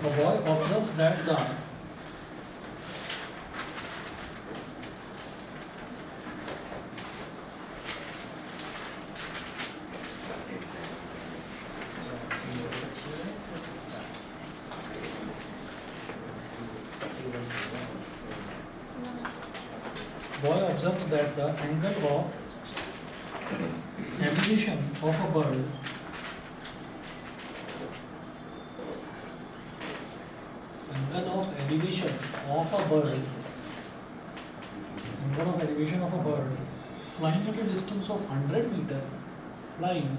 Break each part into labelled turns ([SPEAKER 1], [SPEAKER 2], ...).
[SPEAKER 1] A boy observes that the angle of elevation of a bird flying at a distance of 100 meter, flying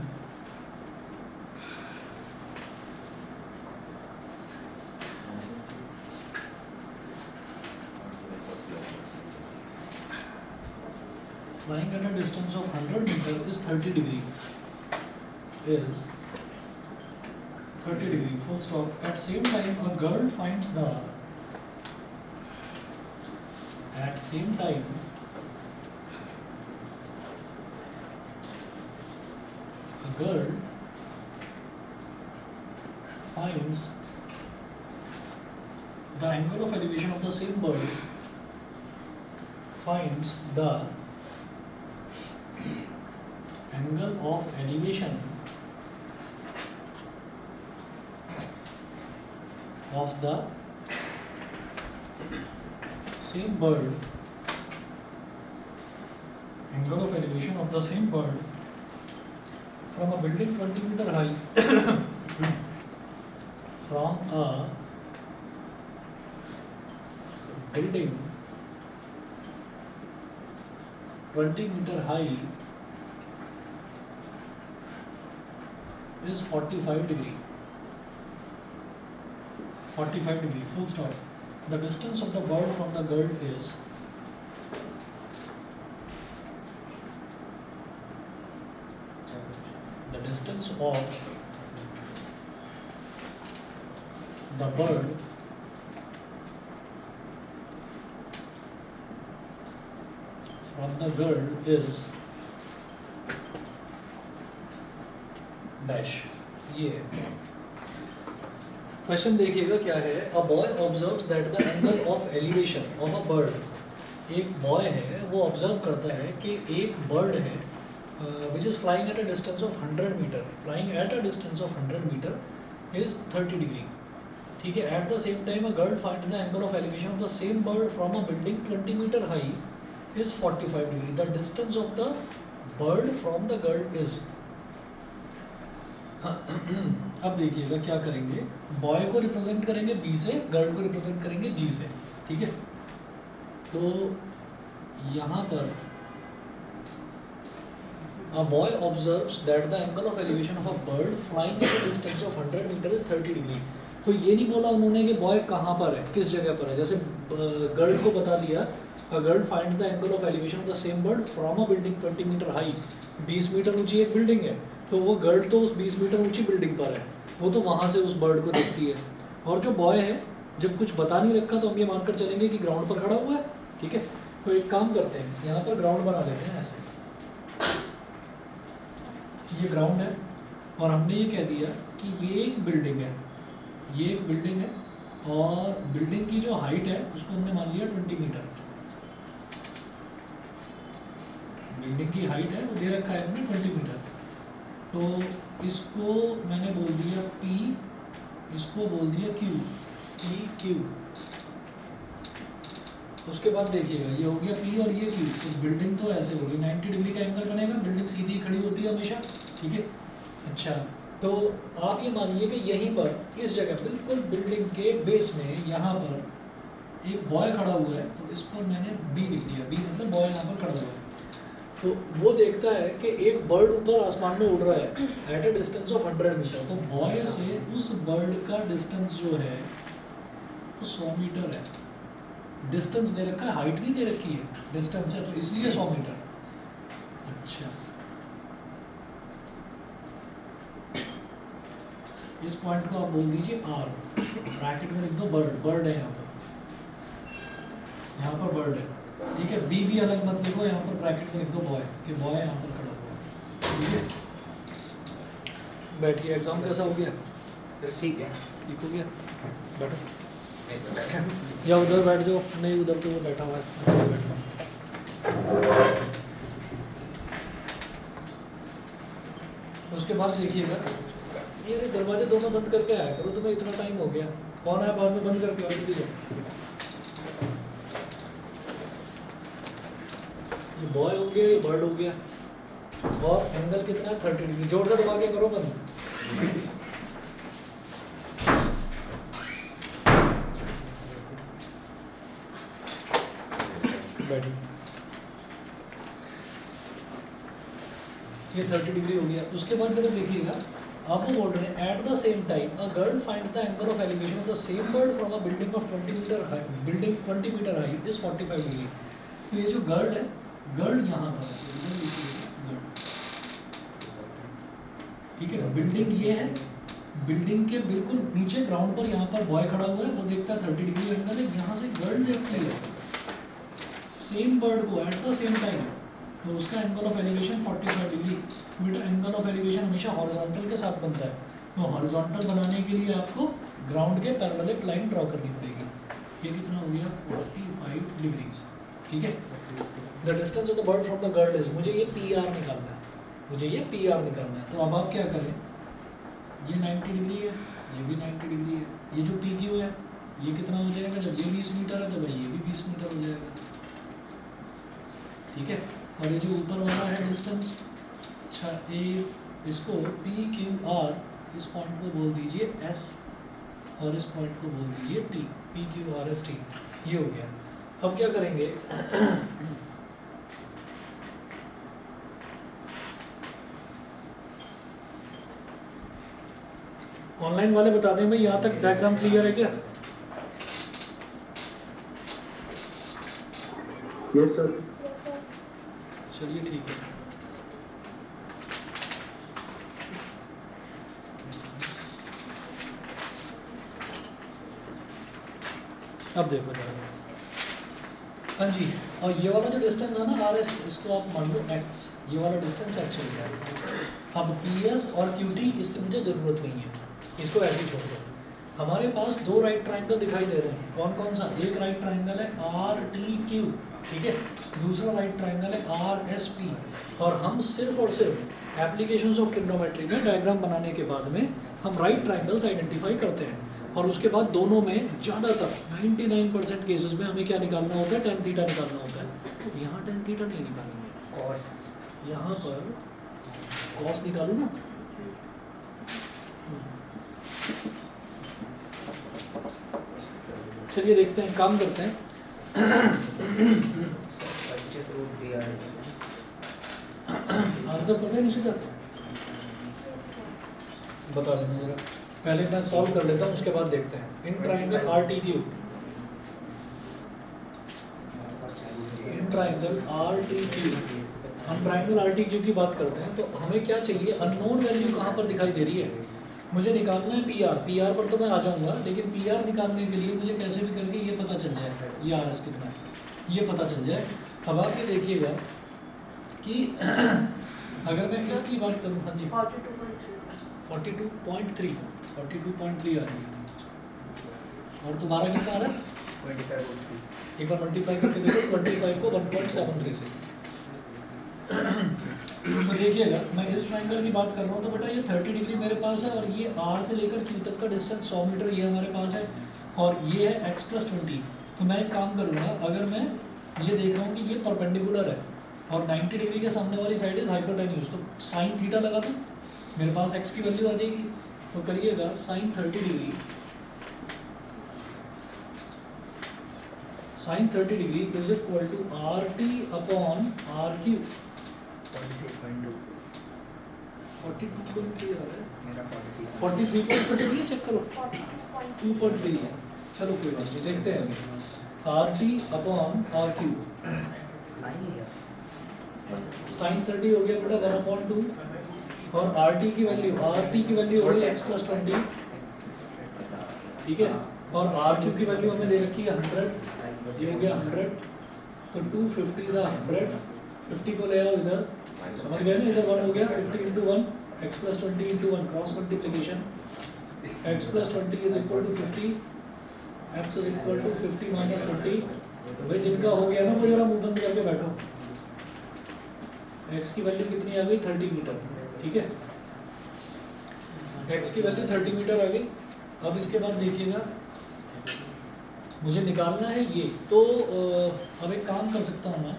[SPEAKER 1] at a distance of 100 meter is 30 degree. Is 30 degree. Full stop. At same time, a girl finds the. At same time, a girl finds the angle of elevation of the same bird. Finds the angle of elevation of the same bird, angle of elevation of the same bird from a building 20 meter high, from a building 20 meter high is 45 degree. 45 degree, full stop. The distance of the bird from the girl is the distance of the bird from the girl is dash. ये question देखिएगा क्या है. A boy observes that the angle of elevation of a bird. एक boy है वो observe करता है कि एक बर्ड है which is flying at a distance of 100 meter. Flying at a distance of 100 meter is 30 degree. ठीक है. At the same time a girl finds the angle of elevation of the same bird from a building 20 meter high is 45 degree. The distance of the bird from the girl is. अब देखिएगा क्या करेंगे. Boy को represent करेंगे B से, girl को represent करेंगे जी से. ठीक है. तो यहाँ पर a boy observes that the angle of elevation of a bird flying at a distance of 100 meter is 30 degree. तो ये नहीं बोला उन्होंने कि बॉय कहाँ पर है, किस जगह पर है. जैसे गर्ल को बता दिया a girl finds the angle of elevation of the same bird from a building 20 meter high. 20 metre ऊंची एक बिल्डिंग है, तो वो गर्ल तो उस 20 मीटर ऊंची बिल्डिंग पर है, वो तो वहाँ से उस बर्ड को देखती है. और जो बॉय है जब कुछ बता नहीं रखा तो हम ये मानकर चलेंगे कि ग्राउंड पर खड़ा हुआ है. ठीक है. तो एक काम करते हैं, यहाँ पर ग्राउंड बना लेते हैं ऐसे. ये ग्राउंड है और हमने ये कह दिया कि ये एक बिल्डिंग है, ये एक बिल्डिंग है और बिल्डिंग की जो हाइट है उसको हमने मान लिया 20 मीटर. बिल्डिंग की हाइट है वो दे रखा है हमने 20 मीटर. तो इसको मैंने बोल दिया P, इसको बोल दिया Q, P Q. उसके बाद देखिएगा ये हो गया P और ये Q. तो बिल्डिंग तो ऐसे होगी 90 डिग्री का एंगल बनेगा. बिल्डिंग सीधी खड़ी होती है हमेशा. ठीक है. अच्छा, तो आप ये मानिए कि यहीं पर इस जगह बिल्कुल बिल्डिंग के बेस में यहाँ पर एक बॉय खड़ा हुआ है. तो इस पर मैंने B लिख दिया. B मतलब बॉय यहाँ पर खड़ा हुआ है. तो वो देखता है कि एक बर्ड ऊपर आसमान में उड़ रहा है at a distance of 100 meter. तो बॉय से उस बर्ड का डिस्टेंस जो है वो 100 मीटर है. डिस्टेंस दे रखा है, हाइट नहीं दे रखी है, डिस्टेंस है, तो इसलिए 100 मीटर. अच्छा, इस पॉइंट को आप बोल दीजिए R. ब्रैकेट में लिख दो बर्ड. बर्ड है यहाँ पर बर्ड है. ठीक है. B भी अलग मत लिखो, यहाँ पर ब्रैकेट में लिख दो बॉय, कि बॉय यहाँ पर खड़ा हुआ है. ठीक है. बैठिए. एग्जाम कैसा हो गया?
[SPEAKER 2] सर ठीक है।
[SPEAKER 1] ठीक हो गया, बैठो
[SPEAKER 2] मैं तो बैठा हूँ।
[SPEAKER 1] या उधर बैठ जाओ, नहीं उधर तो वो बैठा हुआ है, उधर बैठो। उसके बाद देखिएगा, ये दरवाजे दोनों बंद करके आया करो, तुम्हें इतना टाइम हो गया, कौन आया बाद में बंद करके और जल्दी जाओ। ये बॉय हो गया, ये बर्ड हो गया, और एंगल कितना है 30 डिग्री, जोर से दबा के करो बंद। बैठिए, ये 30 डिग्री हो गया। उसके बाद जरा देखिएगा, आपको बोल रहे हैं at the same time a girl finds the angle of elevation of the same bird from a building of 20 meter high, building 20 meter high is 45 degree. तो ये जो गर्ल है, गर्ल यहाँ पर है, इधर देखिएगा गर्ल, ठीक है, बिल्डिंग ये है, बिल्डिंग के बिल्कुल नीचे ग्राउंड पर यहाँ पर बॉय खड़ा हुआ है, वो देखता है 30 डिग्री एंगल है, यहाँ से गर्ल देखती है सेम बर्ड को एट द सेम टाइम, तो उसका एंगल ऑफ एलिवेशन 45 डिग्री। बेटा एंगल ऑफ एलिवेशन हमेशा हॉरिजॉन्टल के साथ बनता है, तो हॉरिजॉन्टल बनाने के लिए आपको ग्राउंड के पैरेलल एक लाइन ड्रॉ करनी पड़ेगी। ये कितना हो गया 45 डिग्रीज, ठीक है। The distance of the bird from the girl is, मुझे ये PR निकालना है, मुझे ये PR निकालना है। तो अब आप क्या करें, ये 90 डिग्री है, ये भी 90 डिग्री है, ये जो PQ है ये कितना हो जाएगा, जब ये 20 मीटर है तो भाई ये भी 20 मीटर हो जाएगा, ठीक है। और ये जो ऊपर वाला है डिस्टेंस, अच्छा ये इसको PQR, इस पॉइंट को बोल दीजिए S और इस पॉइंट को बोल दीजिए T, PQRST, ये हो गया। अब क्या करेंगे ऑनलाइन वाले बता दें भाई, यहाँ तक डायग्राम क्लियर है क्या?
[SPEAKER 3] Yes sir.
[SPEAKER 1] चलिए ठीक है। अब देखो जरा, हाँ जी, और ये वाला जो डिस्टेंस है ना RS, इसको आप मान लो X, ये वाला डिस्टेंस X हो गया। अब PS और QT इसकी मुझे ज़रूरत नहीं है, इसको ऐसे ही छोड़ दो। हमारे पास दो राइट ट्राइंगल दिखाई दे रहे हैं, कौन कौन सा, एक राइट ट्राइंगल है RTQ, ठीक है, दूसरा राइट ट्राइंगल है RSP। और हम सिर्फ और सिर्फ एप्लीकेशंस ऑफ ट्रिग्नोमेट्री में डायग्राम बनाने के बाद में हम राइट ट्राइंगल्स आइडेंटिफाई करते हैं, और उसके बाद दोनों में ज़्यादातर 99% केसेस में हमें क्या निकालना होता है, tan थीटा निकालना होता है। यहाँ tan थीटा नहीं निकालेंगे,
[SPEAKER 2] कॉस,
[SPEAKER 1] यहाँ पर कॉस निकालो ना। चलिए देखते हैं, काम करते हैं। आंसर पता है निशिता, बता देना जरा, पहले मैं सॉल्व कर लेता हूँ, उसके बाद देखते हैं। In triangle RTQ, in triangle RTQ, हम ट्राइंगल RTQ की बात करते हैं, तो हमें क्या चाहिए, अननोन वैल्यू कहाँ पर दिखाई दे रही है, मुझे निकालना है PR पर तो मैं आ जाऊँगा, लेकिन PR निकालने के लिए मुझे कैसे भी करके ये पता चल जाए, ये RS कितना है ये पता चल जाए। अब आप ये देखिएगा कि अगर मैं इसकी बात करूँ, हाँ जी 42.3 आ रही है, और तुम्हारा कितना आ रहा है,
[SPEAKER 2] 25/3।
[SPEAKER 1] एक बार मल्टीप्लाई करके देखो 25 को 1.73 से। तो देखिएगा मैं इस ट्राइंगल की बात कर रहा हूँ, तो बेटा ये 30 डिग्री मेरे पास है, और ये R से लेकर Q तक का डिस्टेंस 100 मीटर ये हमारे पास है, और ये है X + 20। तो मैं एक काम करूँगा, अगर मैं ये देख रहा हूँ कि ये परपेंडिकुलर है और 90 डिग्री के सामने वाली साइड इज हाइपोटेन्यूज, तो साइन थीटा लगा दूँ, मेरे पास x की वैल्यू आ जाएगी। तो करिएगा sine 30 degree, sine 30 degree is equal to RT/RQ। 42.3 आ रहा है,
[SPEAKER 2] मेरा
[SPEAKER 1] 43.3 चेक करो, 2.3 है, चलो कोई बात नहीं, देखते हैं अभी। RT/RQ, साइन 30 हो गया बेटा 1/2, और RT की वैल्यू हो गई X + 20, ठीक है, और RQ की वैल्यू हमें दे रखी है 100, ये हो गया 100, तो 250 का 100, 50 को ले आओ इधर, समझ गए ना, इधर 1 हो गया, 50 × 1 X + 20 × 1 cross multiplication, x plus 20 is equal to 50, x is equal to 50 minus 50। तो भाई जिनका हो गया ना वो जरा मुंह बंद करके बैठो। x की वैल्यू कितनी आ गई 30 मीटर, ठीक है, x की वैल्यू 30 मीटर आ गई। अब इसके बाद देखिएगा मुझे निकालना है ये, तो अब एक काम कर सकता हूँ मैं,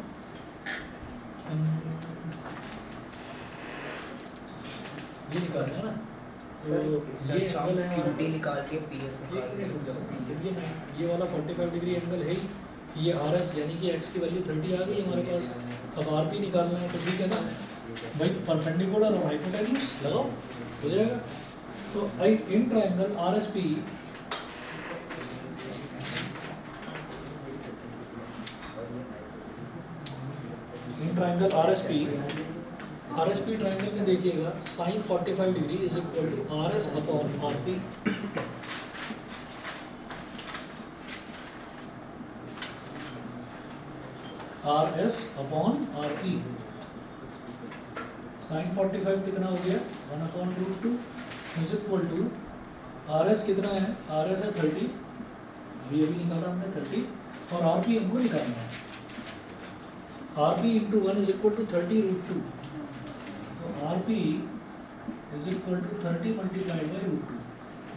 [SPEAKER 1] ये निकालना है ना, तो ये एंगल है हमारे
[SPEAKER 2] QD
[SPEAKER 1] पास।
[SPEAKER 2] निकाल के PS
[SPEAKER 1] एक
[SPEAKER 2] निकाल
[SPEAKER 1] मिनट रुक जाओ,
[SPEAKER 2] के
[SPEAKER 1] ये वाला 45 डिग्री एंगल है ही, ये RS यानी कि x की वैल्यू 30 आ गई हमारे पास। अब RP निकालना है, तो ठीक है ना भाई, परपेंडिकुलर और हाइपोटेन्यूज लगाओ, हो जाएगा। तो I in triangle RSP in triangle RSP triangle में देखिएगा sin 45 degree is equal to RS upon RP। RS upon RP, sin 45 कितना हो गया 1 upon root 2 is equal to RS कितना है, RS है 30, अभी निकाला हमने 30, और RP हमको निकालना है, RP into 1 is equal to 30 root 2, तो RP is equal to 30 multiplied by root 2।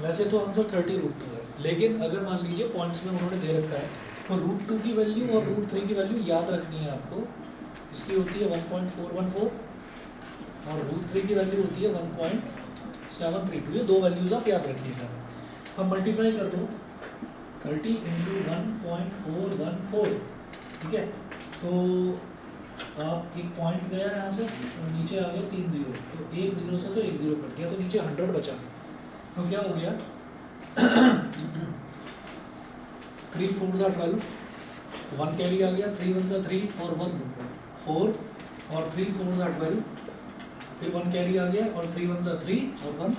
[SPEAKER 1] वैसे तो आंसर 30 रूट 2 है, लेकिन अगर मान लीजिए पॉइंट्स में उन्होंने दे रखा है तो रूट 2 की वैल्यू और रूट 3 की वैल्यू याद रखनी है आपको। इसकी होती है 1.414 और रूट 3 की वैल्यू होती है 1.732, ये दो वैल्यूज़ आप याद रखिएगा। अब मल्टीप्लाई कर दो 30 इंटू 1.414, ठीक है, तो आप एक पॉइंट गया यहाँ से और नीचे आ गए 3 जीरो, तो एक जीरो से तो एक जीरो कट गया, तो नीचे 100 बचा, तो क्या हो गया 3 4 ज़ा 12, 1 कैरी आ गया, 3 1 ज़ा 3 और 1 4, और 3 4 ज़ा 12, फिर 1 कैरी आ गया और 3 1 ज़ा 3 और 1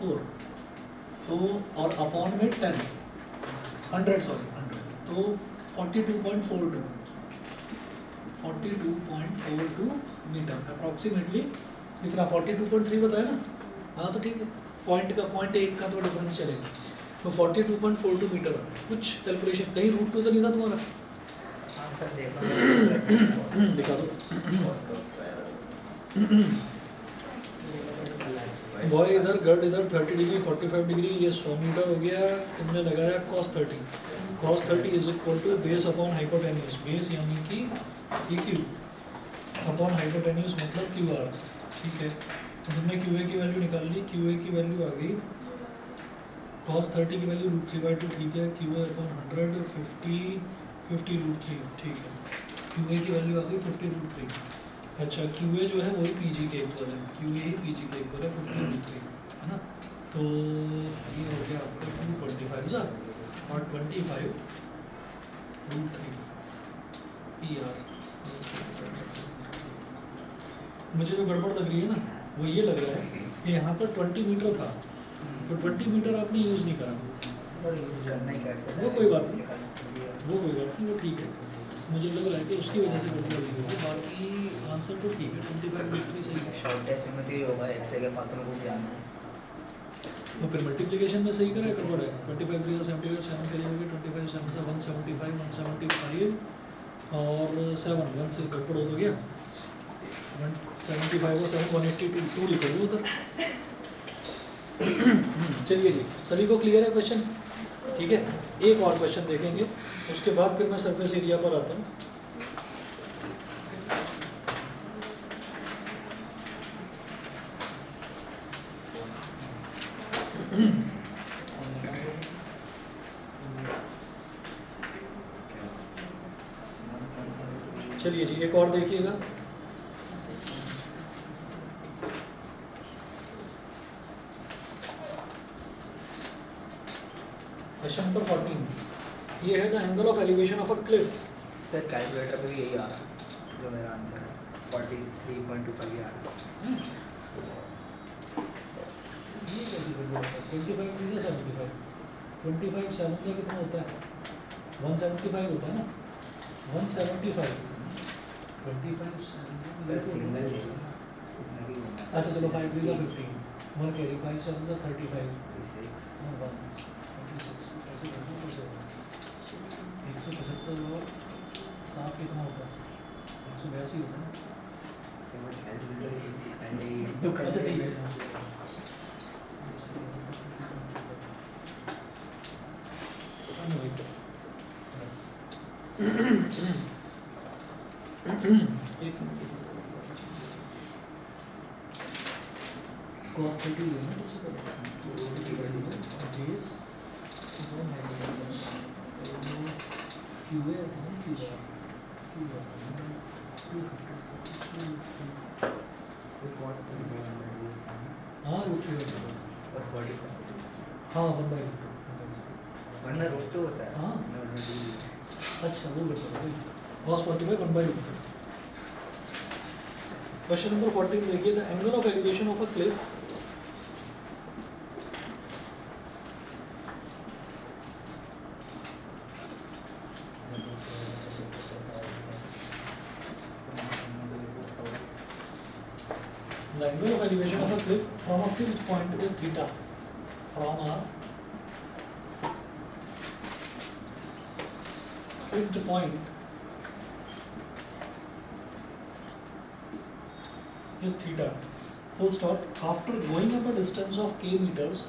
[SPEAKER 1] 4, तो और अपॉन में 10 100 सॉरी 100, तो 42.42 मीटर अप्रॉक्सीमेटली, कितना 42.3 बताया ना, हाँ तो ठीक है, पॉइंट एक का तो डिफरेंस चलेगा, तो 42.42 मीटर आ रहा है। कुछ कैलकुलेशन कहीं रूट 2 तो नहीं था तुम्हारा, दिखा दो बॉय, इधर गर्ड इधर 30 डिग्री 45 डिग्री, ये 100 मीटर हो गया, तुमने लगाया cos 30 is equal to base upon hypotenuse, base यानी कि EQ अपॉन हाइपोटेन्यूज मतलब QR, ठीक है, तो तुमने QA की वैल्यू निकाल ली, QA की वैल्यू आ गई cos 30 की वैल्यू √3/2, ठीक है, QA अपॉन 100 50 √3, ठीक है, QA की वैल्यू आ गई 50 √3। अच्छा, QA जो है वही PG के इक्वल है, QA ही PG के इक्वल है 50 √3, है ना, तो ये हो गया आपका 225 और 25 √3 PR। मुझे जो गड़बड़ लग रही है ना वो ये लग रहा है कि यहाँ पर 20 मीटर था, तो 20 मीटर आपने यूज़ नहीं करा, वो कोई बात नहीं, वो ठीक है, मुझे लग रहा है कि उसकी वजह से गड़बड़ हुई होगी, बाकी आंसर तो ठीक है 25 √3 सही है।
[SPEAKER 2] शॉर्ट टेस्ट में तो ये होगा एक जगह पात्रों को ध्यान में,
[SPEAKER 1] तो फिर मल्टीप्लिकेशन में सही करें, गड़बड़ है, 25 3 75 7 के लिए 25 7 175 175 और 7 1 से गड़बड़ हो तो गया, 175 और 7 182 2 लिख दो उधर। चलिए जी, सभी को क्लियर है क्वेश्चन, ठीक है, एक और क्वेश्चन देखेंगे, उसके बाद फिर मैं सरफेस एरिया पर आता हूँ। चलिए जी, एक और देखिएगा, क्वेश्चन नंबर 14, ये है the angle of elevation of a Cliff.
[SPEAKER 2] Sir calculator पे भी यही आ रहा है जो मेरा आंसर है, 43.25 आ रहा है।
[SPEAKER 1] ये कैसे गड़बड़ होता है, 25 3 से 75, 25 7 से कितना होता है 175 होता है ना, 175 25
[SPEAKER 2] सर सिग्नल कितना भी होना,
[SPEAKER 1] अच्छा चलो 5 3 15, 1 carry 5 7 is 35
[SPEAKER 2] 6
[SPEAKER 1] 1 26 ऐसे करना कैसे होगा 175 और 7 कितना होता है 182 होता है अच्छा ठीक है यहाँ से एक कॉस्ट 30 है ना सबसे पहले बेस क्यूए हाँ
[SPEAKER 2] बस 40
[SPEAKER 1] हाँ 1/2
[SPEAKER 2] वरना रोज तो होता है
[SPEAKER 1] हाँ।
[SPEAKER 2] नॉर्मली
[SPEAKER 1] अच्छा वो बेटर है कॉस 45 1/2 क्वेश्चन नंबर 14 देखिए the angle of elevation of a Cliff the angle of elevation of a cliff from a fixed point is theta from a fixed point is theta full stop after going up a distance of k meters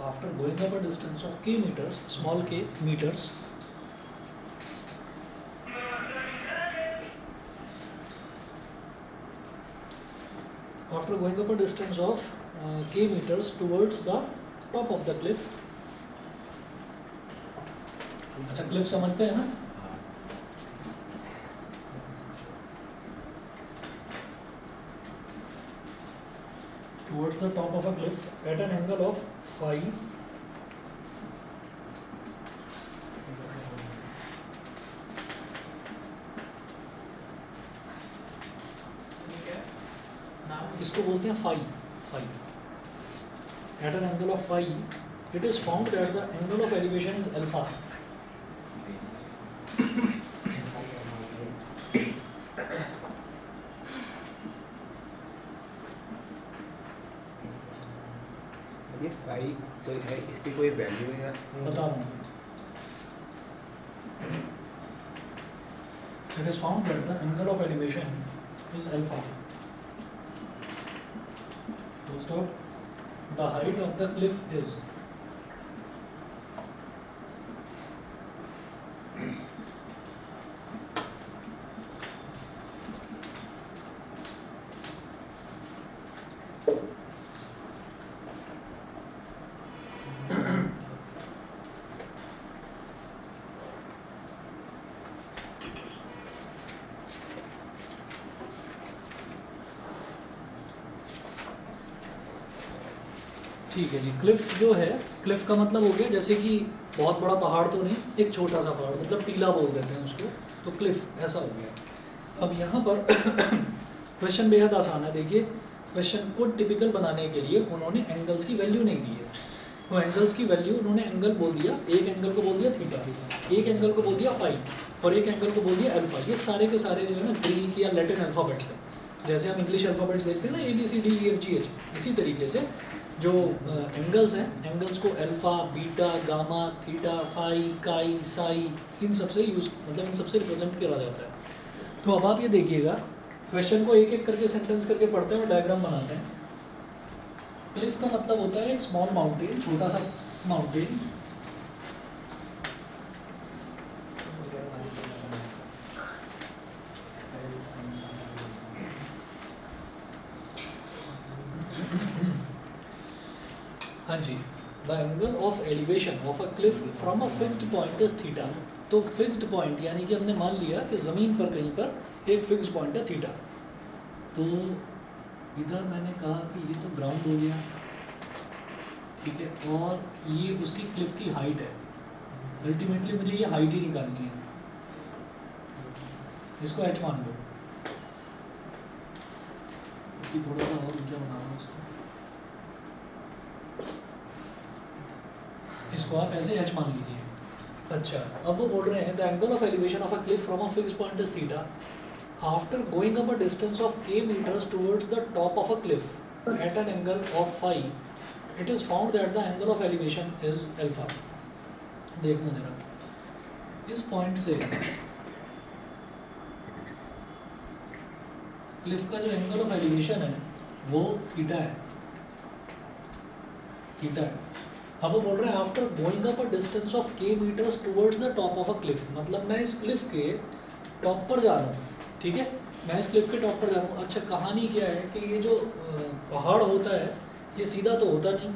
[SPEAKER 1] after going up a distance of k meters small k meters after going up a distance of k meters towards the top of the cliff अच्छा Cliff समझते हैं ना towards the top of a cliff at an angle of phi इसको बोलते हैं phi phi at an angle of phi it is found that the angle of elevation is alpha
[SPEAKER 2] ये phi जो है इसकी कोई वैल्यू है
[SPEAKER 1] बता रहा हूँ it is found that the angle of elevation is alpha full stop the height of the cliff is ठीक है जी क्लिफ जो है क्लिफ का मतलब हो गया जैसे कि बहुत बड़ा पहाड़ तो नहीं एक छोटा सा पहाड़ मतलब टीला बोल देते हैं उसको तो क्लिफ ऐसा हो गया अब यहाँ पर क्वेश्चन बेहद आसान है देखिए क्वेश्चन को टिपिकल बनाने के लिए उन्होंने एंगल्स की वैल्यू नहीं दी है वो एंगल्स की वैल्यू उन्होंने एंगल बोल दिया एक एंगल को बोल दिया थीटा एक एंगल को बोल दिया फाई और एक एंगल को बोल दिया अल्फा ये सारे के सारे जो है ना ग्रीक या लैटिन अल्फ़ाबेट्स हैं जैसे हम इंग्लिश अल्फ़ाबेट्स देखते हैं ना ABCDEFGH इसी तरीके से जो एंगल्स हैं एंगल्स को alpha beta gamma theta phi chi psi इन सब से यूज़ मतलब इन सब से रिप्रेजेंट किया जाता है तो अब आप ये देखिएगा क्वेश्चन को एक एक करके सेंटेंस करके पढ़ते हैं और डायग्राम बनाते हैं क्लिफ का मतलब होता है एक स्मॉल माउंटेन छोटा सा माउंटेन हाँ जी the angle of elevation of a cliff from a fixed point is theta तो फिक्स्ड पॉइंट यानी कि हमने मान लिया कि ज़मीन पर कहीं पर एक फिक्स्ड पॉइंट है थीटा तो इधर मैंने कहा कि ये तो ग्राउंड हो गया ठीक है और ये उसकी क्लिफ की हाइट है अल्टीमेटली मुझे ये हाइट ही निकालनी है इसको h मान लो थोड़ा सा और ऊंचा बना लो इसको इसको आप ऐसे एच मान लीजिए। अच्छा, अब वो बोल रहे हैं the angle of elevation of a cliff from a fixed point is theta after going up a distance of k meters towards the top of a cliff at an angle of phi it is found that the angle of elevation is alpha. देखना जरा, इस point से Cliff का जो angle of elevation है वो theta है, theta है। अब वो बोल रहे हैं after going up a distance of k meters towards the top of a cliff, मतलब मैं इस क्लिफ के टॉप पर जा रहा हूँ, ठीक है, मैं इस क्लिफ के टॉप पर जा रहा हूँ। अच्छा, कहानी क्या है कि ये जो पहाड़ होता है ये सीधा तो होता नहीं,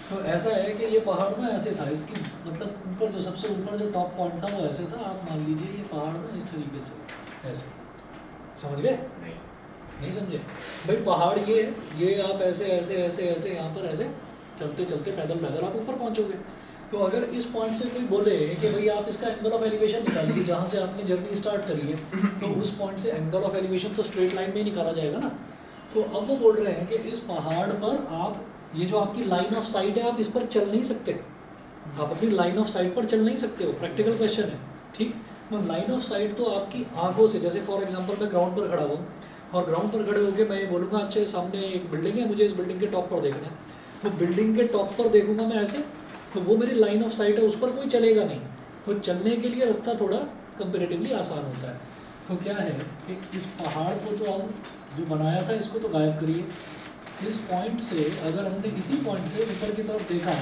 [SPEAKER 1] तो ऐसा है कि ये पहाड़ ना ऐसे था, इसकी मतलब ऊपर जो सबसे ऊपर जो टॉप पॉइंट था वो ऐसे था। आप मान लीजिए ये पहाड़ ना इस तरीके से ऐसे, समझ गए? नहीं समझे भाई? पहाड़ ये आप ऐसे ऐसे ऐसे ऐसे यहाँ पर ऐसे चलते चलते पैदल पैदल आप ऊपर पहुँचोगे। तो अगर इस पॉइंट से कोई बोले कि भाई आप इसका एंगल ऑफ एलिवेशन निकालिए जहाँ से आपने जर्नी स्टार्ट करी है, तो उस पॉइंट से एंगल ऑफ एलिवेशन तो स्ट्रेट लाइन में ही निकाला जाएगा ना। तो अब वो बोल रहे हैं कि इस पहाड़ पर आप ये जो आपकी लाइन ऑफ साइट है आप इस पर चल नहीं सकते, आप अपनी लाइन ऑफ साइट पर चल नहीं सकते हो। प्रैक्टिकल क्वेश्चन है, ठीक। तो लाइन ऑफ साइट तो आपकी आंखों से, जैसे फॉर एग्जांपल मैं ग्राउंड पर खड़ा हूँ और ग्राउंड पर खड़े होकर मैं ये बोलूँगा अच्छा सामने एक बिल्डिंग है, मुझे इस बिल्डिंग के टॉप पर देखना है, तो बिल्डिंग के टॉप पर देखूंगा मैं ऐसे, तो वो मेरी लाइन ऑफ साइट है, उस पर कोई चलेगा नहीं। तो चलने के लिए रास्ता थोड़ा कंपेरेटिवली आसान होता है। तो क्या है कि इस पहाड़ को तो अब जो बनाया था इसको तो गायब करिए। इस पॉइंट से अगर हमने इसी पॉइंट से ऊपर की तरफ देखा,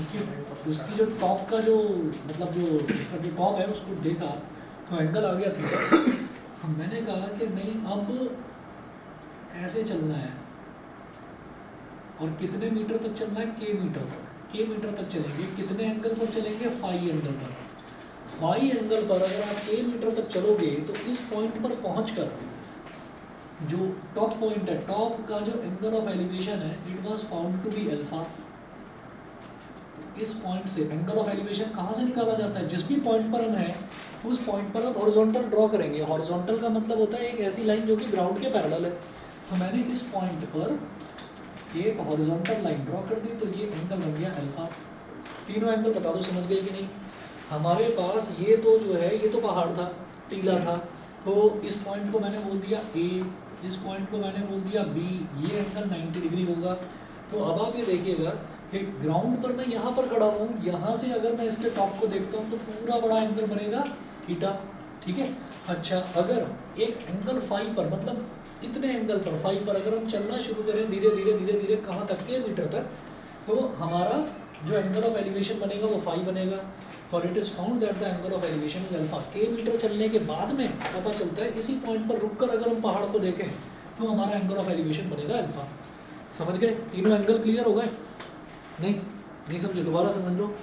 [SPEAKER 1] उसकी जो टॉप का जो मतलब जो उसका जो टॉप है उसको देखा, तो एंगल आ गया थीटा। मैंने कहा कि नहीं, अब ऐसे चलना है और कितने मीटर तक चलना है? k मीटर तक, k मीटर तक चलेंगे। कितने एंगल पर चलेंगे? फाई एंगल पर। फाई एंगल पर अगर आप k मीटर तक चलोगे तो इस पॉइंट पर पहुंचकर जो टॉप पॉइंट है, टॉप का जो एंगल ऑफ एलिवेशन है it was found to be alpha. तो इस पॉइंट से एंगल ऑफ एलिवेशन कहाँ से निकाला जाता है? जिस भी पॉइंट पर हम हैं उस पॉइंट पर आप हॉरिजॉन्टल ड्रॉ करेंगे। हॉरिजॉन्टल का मतलब होता है एक ऐसी लाइन जो कि ग्राउंड के पैरेलल है। तो मैंने इस पॉइंट पर एक हॉरिजॉन्टल लाइन ड्रॉ कर दी, तो ये एंगल बन गया अल्फा। तीनों एंगल बता दो समझ गए कि नहीं? हमारे पास ये तो जो है ये तो पहाड़ था, टीला था, तो इस पॉइंट को मैंने बोल दिया ए, इस पॉइंट को मैंने बोल दिया बी, ये एंगल 90 डिग्री होगा। तो अब आप ये देखिएगा कि ग्राउंड पर मैं यहाँ पर खड़ा हूँ, यहाँ से अगर मैं इसके टॉप को देखता हूँ तो पूरा बड़ा एंगल बनेगा थीटा, ठीक है। अच्छा, अगर एक एंगल फाई पर, मतलब इतने एंगल पर फाई पर अगर हम चलना शुरू करें धीरे धीरे धीरे धीरे कहाँ तक? के मीटर तक, तो हमारा जो एंगल ऑफ एलिवेशन बनेगा वो फाई बनेगा। और it is found that the angle of elevation is alpha. के मीटर चलने के बाद में पता चलता है, इसी पॉइंट पर रुककर अगर हम पहाड़ को देखें तो हमारा एंगल ऑफ एलिवेशन बनेगा अल्फा। समझ गए? तीनों एंगल क्लियर हो गए? नहीं समझे? दोबारा समझ लो।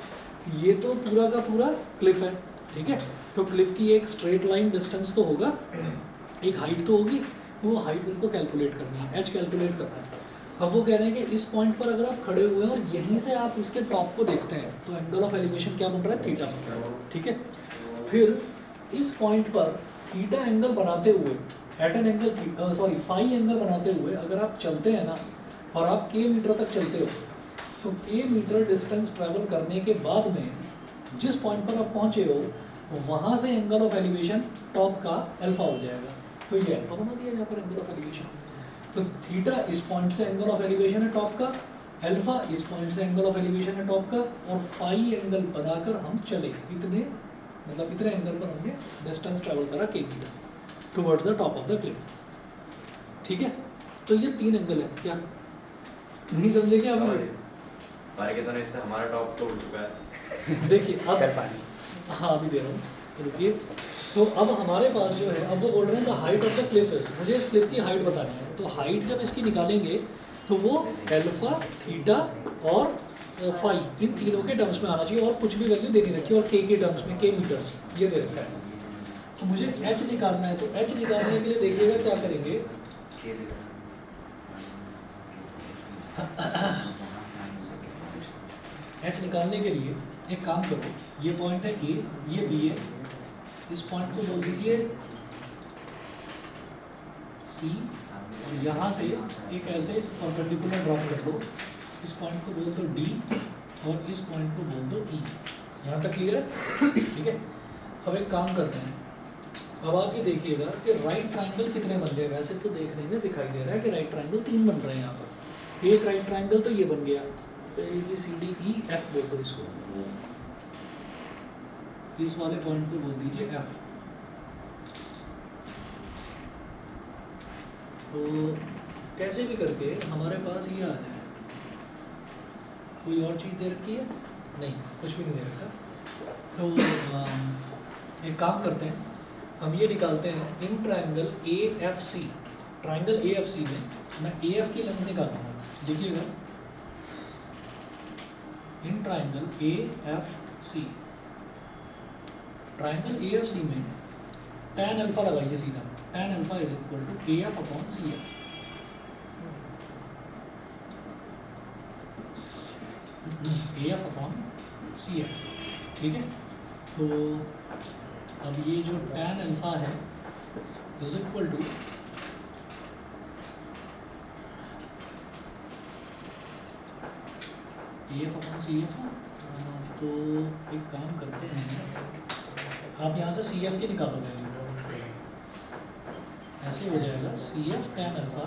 [SPEAKER 1] ये तो पूरा का पूरा क्लिफ है, ठीक है। तो क्लिफ की एक स्ट्रेट लाइन डिस्टेंस तो होगा, एक हाइट तो होगी, वो हाइट उनको कैलकुलेट करनी है, एच कैलकुलेट करना है। अब वो कह रहे हैं कि इस पॉइंट पर अगर आप खड़े हुए हैं और यहीं से आप इसके टॉप को देखते हैं तो एंगल ऑफ एलिवेशन क्या बन रहा है? थीटा बन रहा है, ठीक है। फिर इस पॉइंट पर थीटा एंगल बनाते हुए, at an angle sorry phi angle बनाते हुए अगर आप चलते हैं ना और आप के मीटर तक चलते हो, तो के मीटर डिस्टेंस ट्रैवल करने के बाद में जिस पॉइंट पर आप पहुँचे हो वहाँ से एंगल ऑफ एलिवेशन टॉप का अल्फा हो जाएगा। तो ये अल्फा बना दिया यहाँ पर एंगल ऑफ एलिवेशन। तो थीटा इस पॉइंट से एंगल ऑफ एलिवेशन है टॉप का, अल्फा इस पॉइंट से एंगल ऑफ एलिवेशन है टॉप का, और फाई एंगल बनाकर हम चले इतने, मतलब इतने एंगल पर हमने डिस्टेंस ट्रैवल करा के meter towards the top of the cliff, ठीक है। तो ये तीन एंगल है। क्या नहीं समझे क्या?
[SPEAKER 3] तो इससे हमारा टॉप तो उड़ चुका है।
[SPEAKER 1] देखिए अब, हाँ अभी दे रहा हूँ, रुकिए। तो अब हमारे पास जो है, अब वो बोल रहे हैं the height of the Cliff is, मुझे इस क्लिफ की हाइट बतानी है। तो हाइट जब इसकी निकालेंगे तो वो अल्फा, थीटा और फाई, इन तीनों के टर्म्स में आना चाहिए, और कुछ भी वैल्यू देनी रखी है, और के टर्म्स में, के मीटर्स ये दे रखा है। तो मुझे एच निकालना है, तो एच निकालने के लिए देखिएगा क्या करेंगे। एच निकालने के लिए एक काम करो, ये पॉइंट है ए, ये बी है, इस पॉइंट को बोल दीजिए सी, और यहाँ से एक ऐसे परपेंडिकुलर ड्रॉप कर दो, इस पॉइंट को बोल दो डी, और इस पॉइंट को बोल दो ई। यहाँ तक क्लियर है? ठीक है, अब एक काम करते हैं। अब आप ये देखिएगा कि राइट ट्राइंगल कितने बन गए। वैसे तो देखने में दिखाई दे रहा है कि राइट ट्राइंगल 3 बन रहे हैं यहाँ पर। एक राइट ट्राइंगल तो ये बन गया, A B C D E F बोल दो इसको, इस वाले पॉइंट को बोल दीजिए एफ। तो कैसे भी करके हमारे पास ये आ जाए। कोई और चीज़ दे रखी है? नहीं, कुछ भी नहीं दे रखा। तो एक काम करते हैं, हम ये निकालते हैं in triangle A F C. Triangle A F C में मैं ए एफ की लेंथ निकालूंगा। देखिएगा, in triangle A F C, triangle A F C में tan अल्फा लगाइए सीधा। tan alpha is equal to A F upon C F. A F upon C F, ठीक है। तो अब ये जो tan अल्फा है is equal to A F upon C F. तो एक काम करते हैं, आप यहाँ से सी एफ की निकालो वैल्यू। ऐसे हो जाएगा C F tan alpha,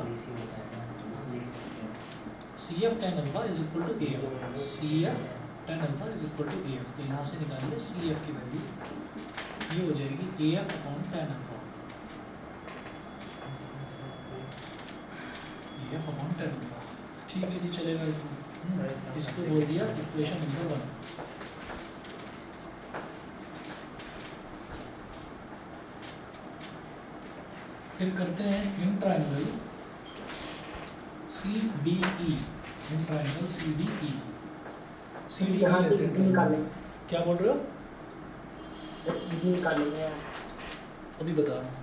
[SPEAKER 1] C F tan alpha is equal to A F. C F tan alpha is equal to A F. तो यहाँ से निकालिए सी एफ की वैल्यू, ये हो जाएगी ए एफ अपॉन tan अल्फा, ए एफ अपॉन tan अल्फा। ठीक है जी, चलेगा इतना। इसको बोल दिया इक्वेशन नंबर 1। फिर करते हैं in triangle C D E. In triangle C D E, C D E लेते हैं। क्या बोल रहे हो? अभी बता रहा हूँ।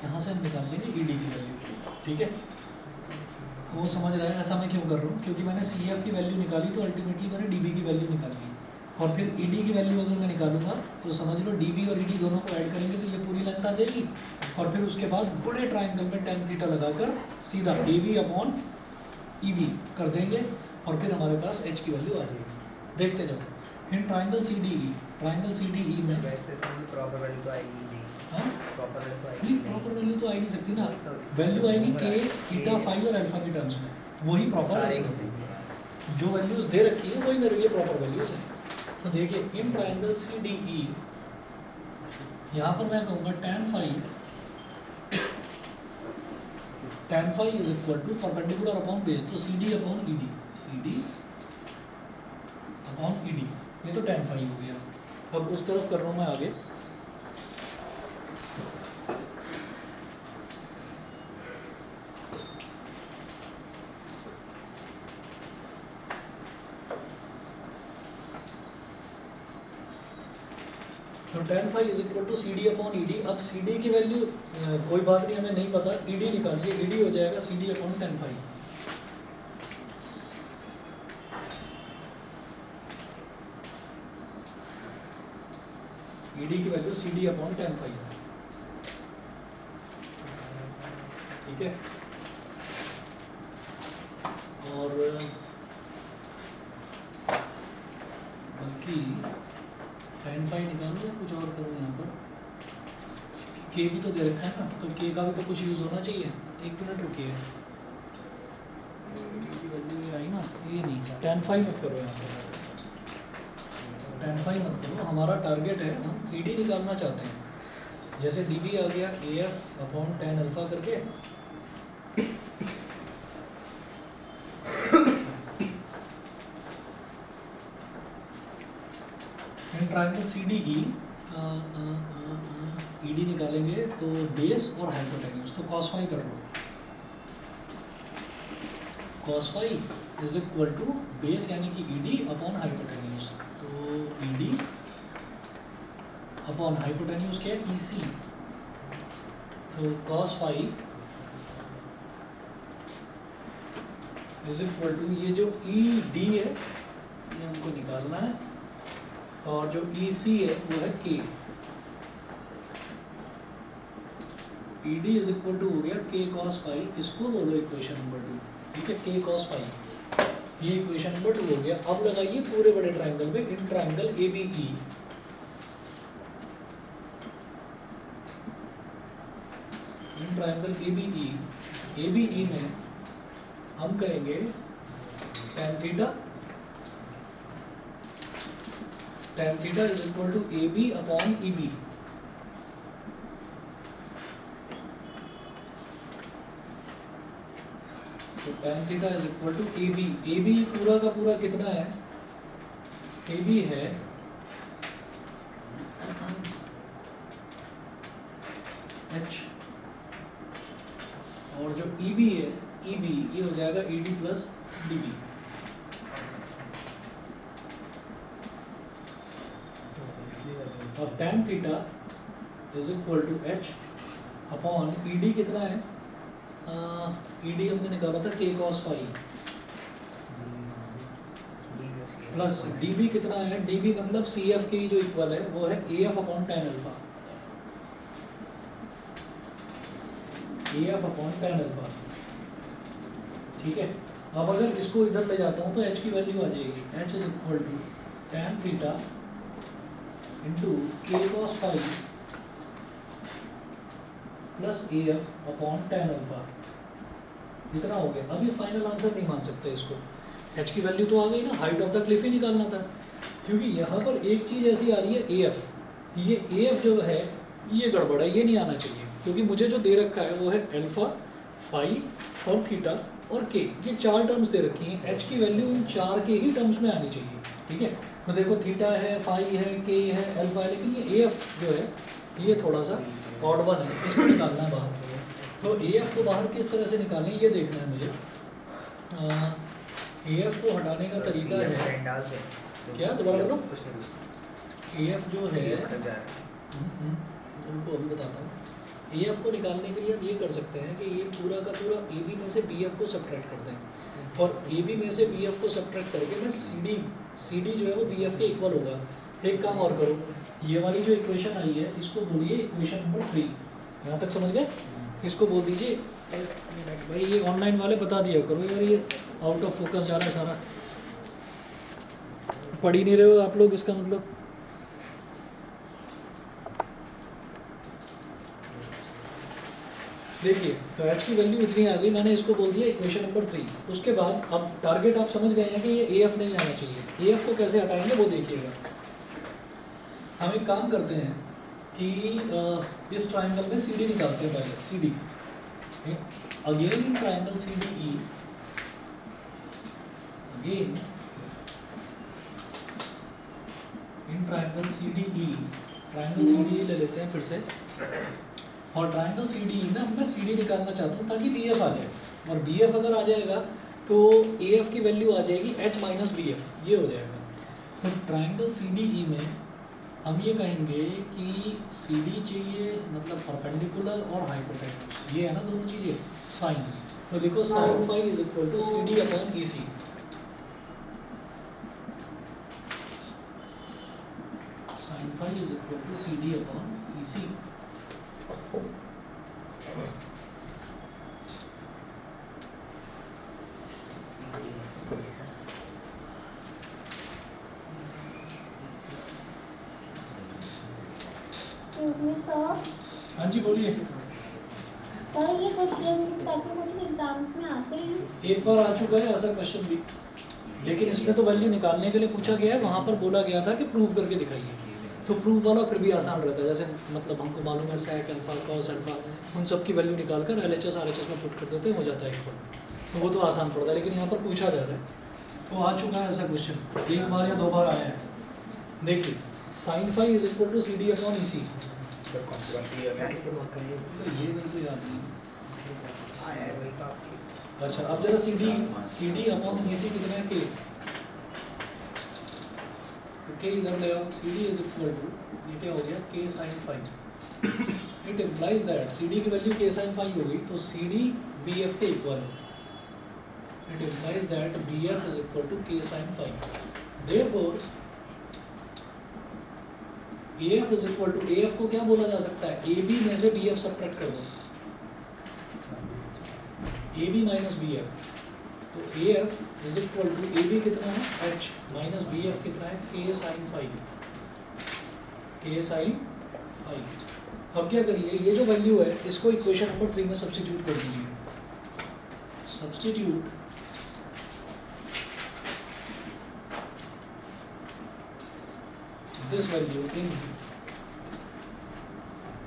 [SPEAKER 1] यहाँ से हम निकाल लेंगे ई डी की वैल्यू, ठीक है। वो समझ रहा है ऐसा मैं क्यों कर रहा हूँ, क्योंकि मैंने सी एफ की वैल्यू निकाली तो अल्टीमेटली मैंने डी बी की वैल्यू निकाली, और फिर ई डी की वैल्यू अगर मैं निकालूंगा तो समझ लो डी बी और ई डी दोनों को ऐड करेंगे तो ये पूरी लेंथ आ जाएगी। और फिर उसके बाद बड़े ट्राइंगल में tan थीटा लगाकर सीधा A B upon E B कर देंगे, और फिर हमारे पास एच की वैल्यू आ जाएगी। देखते जाओ। In triangle C D E, triangle C D E में
[SPEAKER 2] वैसे इसमें प्रॉपर वैल्यू तो आएगी नहीं।
[SPEAKER 1] हाँ,
[SPEAKER 2] प्रॉपर वैल्यू तो आएगी
[SPEAKER 1] नहीं
[SPEAKER 2] नहीं।
[SPEAKER 1] प्रॉपर वैल्यू तो आ ही नहीं सकती ना। वैल्यू आएगी के थीटा फाई और अल्फा की टर्म्स में, वही प्रॉपर है इसमें। जो वैल्यूज दे रखी है वही मेरे लिए प्रॉपर वैल्यूज हैं। तो देखिए इन ट्राइंगल सी डी ई, यहाँ पर मैं कहूँगा tan phi is equal to perpendicular upon base, तो C D upon E D, C D upon E D, ये तो tan फाई हो गया। अब उस तरफ कर रहा हूँ मैं आगे। तो tan phi is equal to C D upon E D. अब सी डी की वैल्यू कोई बात नहीं, हमें नहीं पता, ई डी निकालिए। ई डी हो जाएगा C D upon tan phi. E D की value C D upon tan phi, ठीक है। और बल्कि tan फाई निकालूँ या कुछ और करूँ यहाँ पर? के भी तो दे रखा है ना, तो के का भी तो कुछ यूज़ होना चाहिए। एक मिनट रुकिए, की वैल्यू आई ना, ये नहीं, tan फाई मत करो यहाँ पर, tan फाई मत करो। हमारा टारगेट है, हम ई डी निकालना चाहते हैं। जैसे डी बी आ गया A F upon tan alpha करके, in triangle C D E, E D निकालेंगे तो बेस और हाइपोटेन्यूज, तो कॉस फाई कर लो। Cos phi is equal to base यानी कि ई डी अपॉन हाइपोटेन्यूज, तो ई डी अपॉन हाइपोटेन्यूज क्या है, ई सी। तो cos phi is equal to, ये जो ई डी है ये हमको निकालना है, और जो ई सी है वो है k. E D is equal to हो गया के कॉस फाई, इसको बोलो इक्वेशन नंबर 2, ठीक है, के कॉस फाई, ये इक्वेशन नंबर 2 हो गया। अब लगाइए पूरे बड़े ट्राइंगल पे, in triangle A B E, in triangle A B E में हम करेंगे tan theta is equal to A B upon E B. तो tan theta is equal to A B पूरा का पूरा कितना है, ए बी है h, और जो ई बी है, ई बी ये हो जाएगा E D plus D B. और tan theta is equal to H upon E D कितना है, ई डी हमने निकाला था k cos phi plus D B कितना है, डी बी मतलब सी एफ की जो इक्वल है वो है ए एफ अपॉन टेन अल्फा, ए एफ अपॉन टेन अल्फा, ठीक है। अब अगर इसको इधर ले जाता हूँ तो एच की वैल्यू आ जाएगी, H is equal to tan theta into K cos phi plus A F upon tan alpha, इतना हो गया। अब ये फाइनल आंसर नहीं मान सकते इसको, एच की वैल्यू तो आ गई ना, हाइट ऑफ द क्लिफ ही निकालना था, क्योंकि यहाँ पर एक चीज़ ऐसी आ रही है ए एफ, ये ए एफ जो है ये गड़बड़ है, ये नहीं आना चाहिए, क्योंकि मुझे जो दे रखा है वो है अल्फा, फाई और थीटा और के, ये चार टर्म्स दे रखी हैं, एच की वैल्यू इन चार के ही टर्म्स में आनी चाहिए, ठीक है। तो देखो थीटा है, फाई है, के है, अल्फा है, लेकिन ये ए एफ जो है ये थोड़ा सा ऑड वन है, इसको निकालना है बाहर। तो ए एफ को बाहर किस तरह से निकालें ये देखना है मुझे। ए एफ को हटाने का तरीका है क्या, दोबारा बोलो। ए एफ जो है उनको अभी बताता हूँ। ए एफ को निकालने के लिए आप ये कर सकते हैं कि ये पूरा का पूरा ए बी में से बी एफ को सब्ट्रैक्ट कर दें, और ए बी में से बी एफ को सब्ट्रैक्ट करके मैं सी डी जो है वो बी एफ के इक्वल होगा। एक काम और करो, ये वाली जो इक्वेशन आई है इसको बोलिए इक्वेशन नंबर 3, यहाँ तक समझ गए, इसको बोल दीजिए। एक मिनट भाई, ये ऑनलाइन वाले बता दिया करो यार, ये आउट ऑफ फोकस जा रहा है सारा, पढ़ ही नहीं रहे हो आप लोग, इसका मतलब। देखिए तो एच की वैल्यू इतनी आ गई, मैंने इसको बोल दिया इक्वेशन नंबर 3। उसके बाद अब टारगेट आप समझ गए हैं कि ये ए एफ नहीं आना चाहिए। ए एफ को कैसे हटाएंगे वो देखिएगा। हम एक काम करते हैं कि इस ट्राइंगल में सी डी निकालते हैं पहले, C D again in triangle C D E, again in triangle C D E, triangle C D E ले लेते हैं फिर से, और ट्राइंगल सी डी ई में मैं सी डी निकालना चाहता हूँ ताकि बी एफ आ जाए, और बी एफ अगर आ जाएगा तो ए एफ की वैल्यू आ जाएगी एच माइनस बी एफ, ये हो जाएगा। तो ट्राइंगल सी डी ई में हम ये कहेंगे कि सी डी चाहिए मतलब परपेंडिकुलर और हाइपोटेन्यूज, ये है ना दोनों चीज़ें, साइन। तो देखो sine phi is equal to C D upon E C, sine phi is equal to C D upon E C. हाँ जी बोलिए।
[SPEAKER 4] सर ये क्वेश्चन ताकि मुझे एग्जाम्स में आते हैं।
[SPEAKER 1] एक बार आ चुका है ऐसा क्वेश्चन भी, लेकिन इसमें तो वैल्यू निकालने के लिए पूछा गया है, वहाँ पर बोला गया था कि प्रूव करके दिखाइए। तो प्रूफ वाला फिर भी आसान रहता है, जैसे मतलब हमको मालूम है sec अल्फा cos अल्फा, उन सब की वैल्यू निकाल कर LHS RHS में पुट कर देते हैं, हो जाता है इक्वल। तो वो तो आसान पड़ता है, लेकिन यहाँ पर पूछा जा रहा है तो आ चुका है ऐसा क्वेश्चन, एक बार या दो बार आया है। देखिए sine phi is equal to C D upon E C, ये बिल्कुल याद नहीं। अच्छा अब जरा सी डी अपॉन ई सी कितना है के, तो के इधर ले आओ, C D is equal to, ये क्या हो गया K sine phi. It implies that C D की वैल्यू के साइन फाई हो गई, तो सी डी बी एफ के इक्वल है। It implies that B F is equal to K sine phi. Therefore A F is equal to, A F को क्या बोला जा सकता है, ए बी में से बी एफ सब्ट्रैक्ट कर दो, A B minus B F, तो A F is equal to A B कितना है एच माइनस बी एफ कितना है K sine phi, K sine phi. अब क्या करिए, ये जो वैल्यू है इसको इक्वेशन नंबर 3 में सब्स्टिट्यूट कर दीजिए। Substitute this value in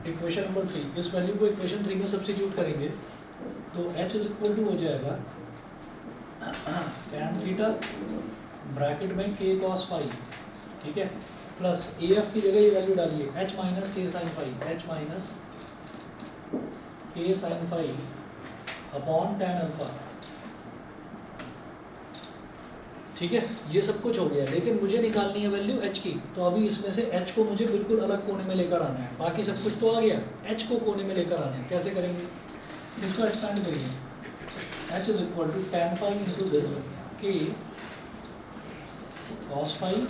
[SPEAKER 1] equation number 3, इस वैल्यू को इक्वेशन 3 में सब्स्टिट्यूट करेंगे तो h इज इक्वल टू हो जाएगा tan थीटा ब्रैकेट में k cos फाइव, ठीक है, प्लस ए एफ की जगह ये वैल्यू डालिए h माइनस के साइन फाइव, h माइनस के sine five upon tan alpha, ठीक है। ये सब कुछ हो गया, लेकिन मुझे निकालनी है वैल्यू h की, तो अभी इसमें से h को मुझे बिल्कुल अलग कोने में लेकर आना है। बाकी सब कुछ तो आ गया, h को कोने में लेकर आना है। कैसे करेंगे, इसको एक्सपेंड करिए। h is equal to tan five into this k cos five,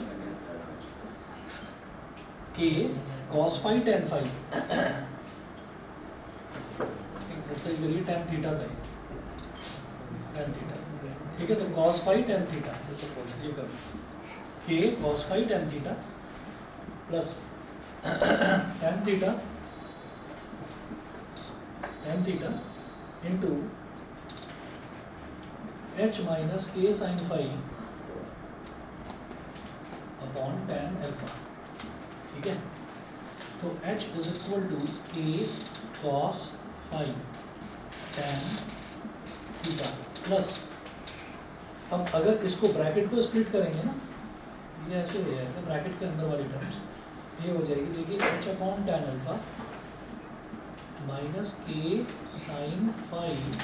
[SPEAKER 1] k cos five tan five, सही करिए, tan थीटा था ये, tan थीटा, ठीक है। तो cos फाइव tan थीटा, ये करो k cos five tan theta plus tan theta into h minus के sine five upon tan alpha, ठीक है। तो h is equal to k cos five tan theta plus, अब अगर इसको ब्रैकेट को स्प्लिट करेंगे ना, ये ऐसे हो जाएगा, ब्रैकेट के अंदर वाली टर्म्स ये हो जाएगी, देखिए h upon tan alpha minus के sine five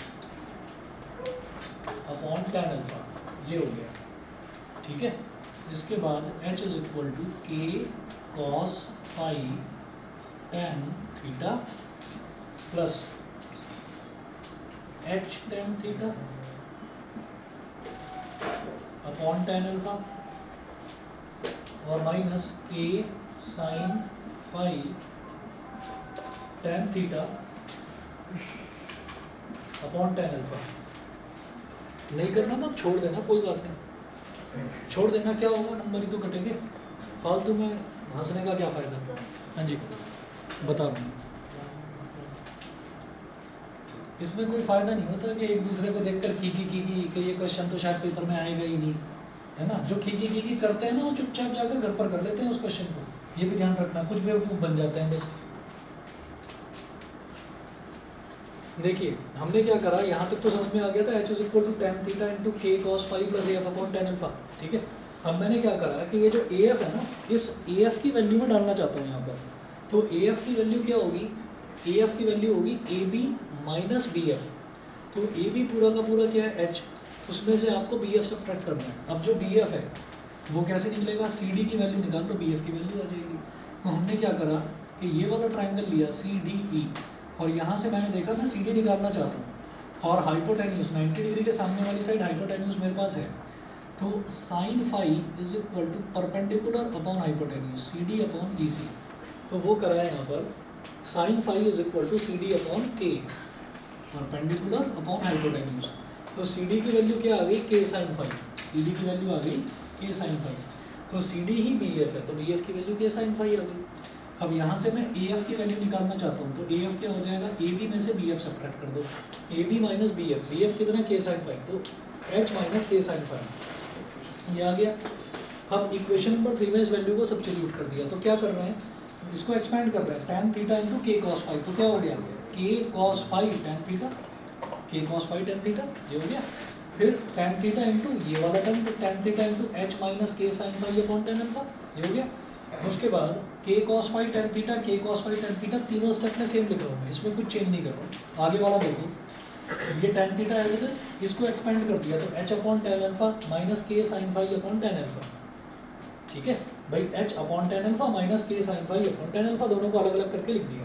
[SPEAKER 1] upon tan alpha, ये हो गया, ठीक है। इसके बाद h is equal to K cos phi tan theta plus h tan theta upon tan alpha और माइनस के sine phi tan theta upon tan alpha. नहीं करना तो छोड़ देना, कोई बात नहीं, छोड़ देना, क्या होगा, नंबर ही तो कटेंगे, फालतू में हंसने का क्या फ़ायदा। हाँ जी, बता रहा हूँ, इसमें कोई फ़ायदा नहीं होता कि एक दूसरे को देखकर की कि ये क्वेश्चन तो शायद पेपर में आएगा ही नहीं, है ना। जो की करते हैं ना, वो चुपचाप जाकर घर पर कर लेते हैं उस क्वेश्चन को, ये भी ध्यान रखना, कुछ बेवकूफ़ बन जाते हैं बस। देखिए हमने क्या करा, यहाँ तक तो समझ में आ गया था, h is equal to tan theta into K cos phi plus A F upon tan alpha, ठीक है। अब मैंने क्या करा कि ये जो ए एफ है ना, इस ए एफ की वैल्यू में डालना चाहता हूँ यहाँ पर। तो ए एफ की वैल्यू क्या होगी, ए एफ की वैल्यू होगी A B minus B F. तो ए बी पूरा का पूरा क्या है h, उसमें से आपको बी एफ सब्ट्रैक्ट करना है। अब जो बी एफ है वो कैसे निकलेगा, सी डी की वैल्यू निकाल लो, बी एफ की वैल्यू आ जाएगी। तो हमने क्या करा कि ये वाला ट्राइंगल लिया सी डी ई, और यहाँ से मैंने देखा मैं सी डी निकालना चाहता हूँ और हाइपोटेन्यूज 90 डिग्री के सामने वाली साइड हाइपोटेन्यूज मेरे पास है। तो sine phi is equal to perpendicular upon hypotenuse C D upon E C. तो वो करा है यहाँ पर, sine phi is equal to C D upon K perpendicular upon hypotenuse. तो सी डी की वैल्यू क्या आ गई, K sine phi, C D की वैल्यू आ गई के साइन फाइव। तो सी डी ही बी एफ है, तो बी एफ की वैल्यू के साइन फाइव आ गई। अब यहाँ से मैं ए एफ की वैल्यू निकालना चाहता हूँ, तो ए एफ क्या हो जाएगा, ए बी में से बी एफ सब्ट्रैक्ट कर दो, A B minus B F कितना के साइन फाइव, तो एच माइनस के साइन फाइव, ये आ गया। अब इक्वेशन नंबर 3 में इस वैल्यू को सब्स्टिट्यूट कर दिया, तो क्या कर रहे हैं, इसको एक्सपेंड कर रहे हैं, tan theta into K cos five, तो क्या हो गया, k cos phi tan theta, K cos phi tan theta, ये हो गया। फिर tan थीटा इंटू ये वाला टर्म, तो tan theta into H minus के sine five upon tan alpha, ये हो गया। उसके बाद K cos phi tan theta, K cos phi tan theta, तीनों स्टेप में सेम लिख रहा हूँ मैं, इसमें कुछ चेंज नहीं कर रहा हूँ। आगे वाला देखो, ये tan theta as it is, इसको एक्सपेंड कर दिया, तो h upon tan alpha minus के sine five upon tan alpha, ठीक है भाई, h upon tan alpha minus के sine five upon tan alpha, दोनों को अलग अलग करके लिख दिया।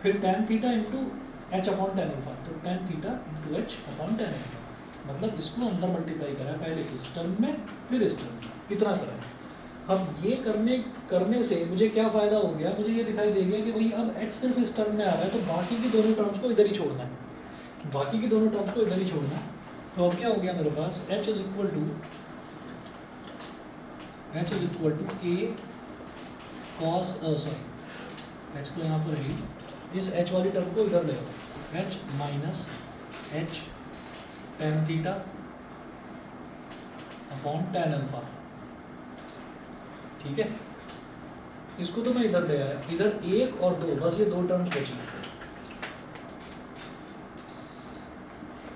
[SPEAKER 1] फिर tan theta into h upon tan alpha, तो tan theta into h upon tan alpha, मतलब इसको अंदर मल्टीप्लाई करा, पहले इस टर्म में फिर इस टर्म में, इतना करा। अब ये करने से मुझे क्या फ़ायदा हो गया, मुझे ये दिखाई दे गया कि भाई अब h सिर्फ इस टर्म में आ रहा है, तो बाकी की दोनों टर्म्स को इधर ही छोड़ना है, बाकी के दोनों टर्म्स को इधर ही छोड़ना। तो अब क्या हो गया मेरे पास, h is equal to K cos sorry h तो यहाँ पर है, इस h वाली टर्म को इधर ले आओ, h minus h ten theta upon tan alpha. ठीक है, इसको तो मैं इधर ले आया, इधर 1 और 2 बस ये 2 टर्म्स बची।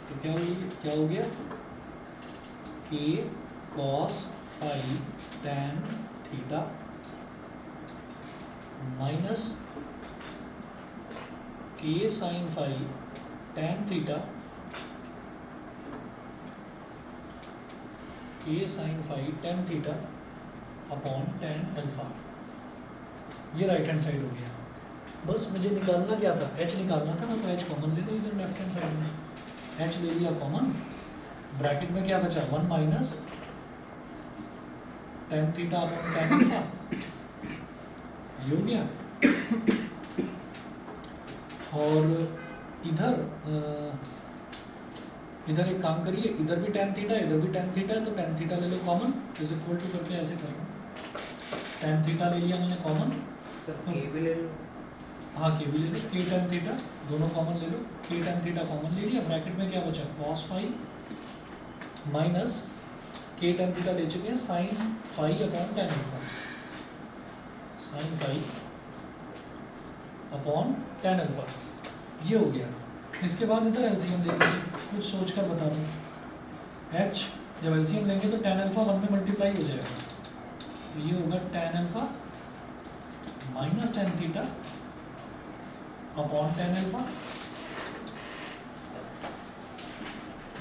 [SPEAKER 1] तो क्या हो गया k cos phi tan theta minus के sine phi tan theta k sine phi tan theta upon tan alpha. ये राइट हैंड साइड हो गया। बस मुझे निकालना क्या था, h निकालना था ना, तो h कॉमन ले लो इधर लेफ्ट हैंड साइड में, h ले लिया कॉमन, ब्रैकेट में क्या बचा 1 minus tan theta upon tan alpha, ये हो गया। और इधर एक काम करिए, इधर भी टेन थीटा इधर भी टेन थीटा है, तो टेन थीटा ले लो कॉमन, इज इक्वल टू करके ऐसे कर लो, टेन थीटा ले लिया मैंने कॉमन,
[SPEAKER 2] सर के भी ले लो।
[SPEAKER 1] हाँ के भी ले लो, के टेन थीटा दोनों कॉमन ले लो, के टेन थीटा कॉमन ले लिया, ब्रैकेट में क्या बचा cos phi minus k tan theta ले चुके हैं sine phi upon tan alpha, sine phi upon tan alpha, ये हो गया। इसके बाद इधर एलसीएम ले लीजिए, कुछ सोच कर बता दूँ, h जब एलसीएम लेंगे तो टेन अल्फा 1 में मल्टीप्लाई हो जाएगा, तो ये होगा tan alpha minus tan theta upon tan alpha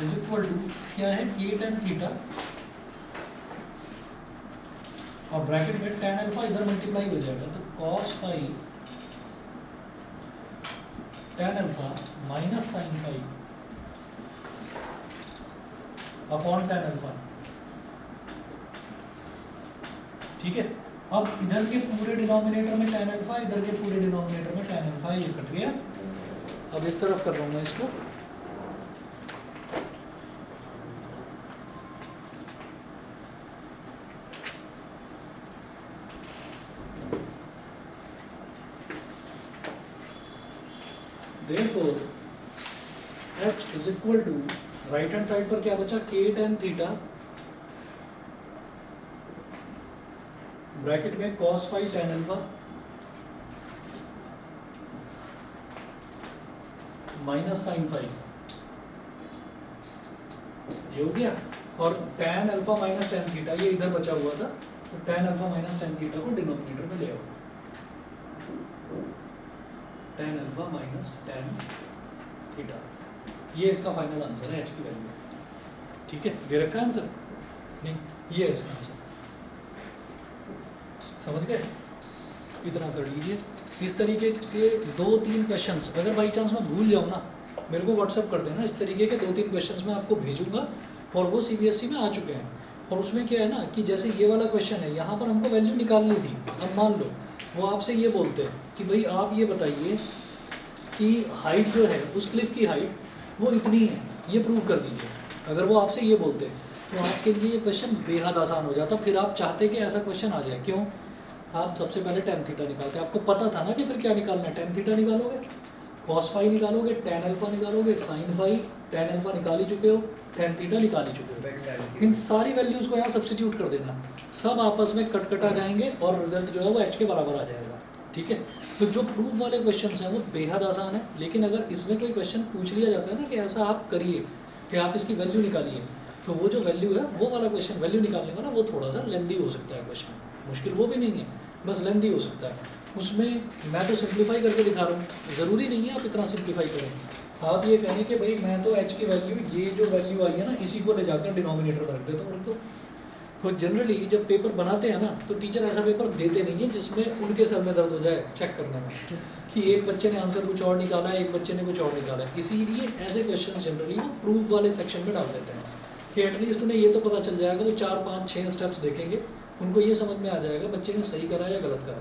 [SPEAKER 1] is equal to क्या है के टेन थीटा, और ब्रैकेट में टेन अल्फा इधर मल्टीप्लाई हो जाएगा, तो cos phi tan alpha minus sine phi upon tan alpha. ठीक है, अब इधर के पूरे डिनोमिनेटर में टेन अल्फा, इधर के पूरे डिनोमिनेटर में टेन अल्फा, ये कट गया। अब इस तरफ कर रहा हूँ मैं इसको, देखो h is equal to right hand side पर क्या बचा के टेन थीटा ब्रैकेट में cos phi tan alpha minus sine phi, ये हो गया। और tan alpha minus tan theta ये इधर बचा हुआ था, तो tan alpha minus tan theta को डिनोमिनेटर में ले आओ, tan alpha minus tan theta, ये इसका फाइनल आंसर है h की वैल्यू। ठीक है, दे रखा है आंसर, नहीं ये है इसका आंसर, समझ गए? इतना कर लीजिए। इस तरीके के 2-3 क्वेश्चंस अगर बाई चांस मैं भूल जाऊँ ना, मेरे को व्हाट्सअप कर देना, इस तरीके के 2-3 क्वेश्चंस मैं आपको भेजूंगा, और वो CBSE में आ चुके हैं। और उसमें क्या है ना कि जैसे ये वाला क्वेश्चन है, यहाँ पर हमको वैल्यू निकालनी थी। अब मान लो वो आपसे ये बोलते हैं कि भाई आप ये बताइए कि हाइट जो है उस क्लिफ की हाइट वो इतनी है, ये प्रूव कर दीजिए। अगर वो आपसे ये बोलते हैं तो आपके लिए ये क्वेश्चन बेहद आसान हो जाता। फिर आप चाहते कि ऐसा क्वेश्चन आ जाए, क्यों? आप सबसे पहले टेन थीटा निकालते, आपको पता था ना कि फिर क्या निकालना है, टेन थीटा निकालोगे, कॉस फाई निकालोगे, टेन अल्फा निकालोगे, साइन फाई, टेन अल्फा निकाल ही चुके हो, टेन थीटा निकाल ही चुके हो। इन सारी वैल्यूज़ को यहाँ सब्स्टिट्यूट कर देना, सब आपस में कट जाएंगे और रिजल्ट जो है वो h के बराबर आ जाएगा। ठीक है, तो जो प्रूफ वाले क्वेश्चन हैं वो बेहद आसान है, लेकिन अगर इसमें कोई क्वेश्चन पूछ लिया जाता है ना कि ऐसा आप करिए कि आप इसकी वैल्यू निकालिए, तो वो जो वैल्यू है वो वाला क्वेश्चन वैल्यू निकालने वाला वो थोड़ा सा लेंदी हो सकता है क्वेश्चन, मुश्किल वो भी नहीं है, बस लेंदी हो सकता है। उसमें मैं तो सिंप्लीफाई करके दिखा रहा हूँ, ज़रूरी नहीं है आप इतना सिंप्लीफाई करें। आप ये कहें कि भाई मैं तो h की वैल्यू, ये जो वैल्यू आई है ना, इसी को ले जाकर डिनोमिनेटर में रख देता हूँ। तो जनरली जब पेपर बनाते हैं ना तो टीचर ऐसा पेपर देते नहीं है जिसमें उनके सर में दर्द हो जाए चेक करने में कि एक बच्चे ने आंसर कुछ और निकाला है, एक बच्चे ने कुछ और निकाला है। इसीलिए ऐसे क्वेश्चन जनरली वो प्रूफ वाले सेक्शन में डाल देते हैं कि एटलीस्ट उन्हें ये तो पता चल जाएगा, वो 4, 5, 6 स्टेप्स देखेंगे, उनको ये समझ में आ जाएगा बच्चे ने सही करा या गलत करा,